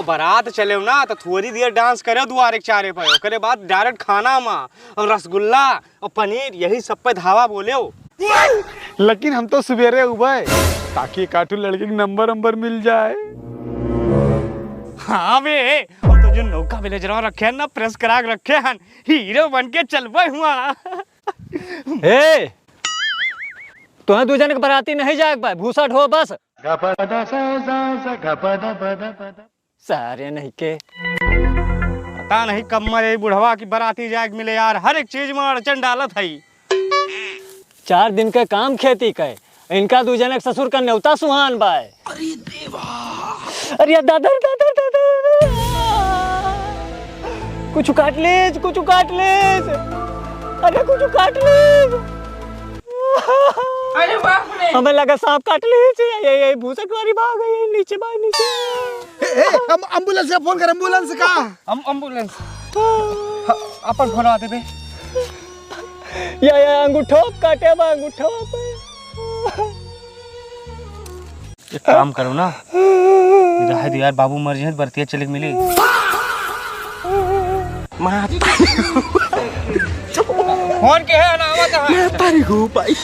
और बारात चले ना तो थोड़ी देर डांस करे दुआरे के चारे पे, ओकरे बाद डायरेक्ट खाना में और रसगुल्ला और पनीर यही सब पे धावा बोले हो। लेकिन हम तो सवेरे उबे ताकि काटू लड़के के नंबर मिल जाए। हाँ बे, हम तो जो नौका विलेजरा रखे हैं ना, प्रेस करा रखे हैं, हीरो बन के चलबे हुआ। ए तुम्हें दो जन के बराती नहीं जाए पाए, भूसा ढो बस। सारे नहीं के पता नहीं कब मरे बुढ़वा की बराती जाए मिले यार, हर एक चीज में अड़चन डालत है। 4 दिन के काम खेती के, इनका दो जन ससुर का न्योता सुहान बाय। अरे देवा, अरे दादा दादा दादा कुछ काट ले, कुछ काट ले, अरे कुछ काट ले। अरे बाप रे, हमें लगा सांप काट ले। ये भूसट वाली भाग गई नीचे, भाग नीचे। हम एम्बुलेंस से फोन कर, एम्बुलेंस का एम्बुलेंस अपन फोन आते बे। या अंगूठो काटे बा, अंगूठो पे। एक काम करो ना, इधर यार बाबू मर जाए, बरतिया चले के मिले। फोन के है ना, आवाज है। मैं तारी हूँ भाई।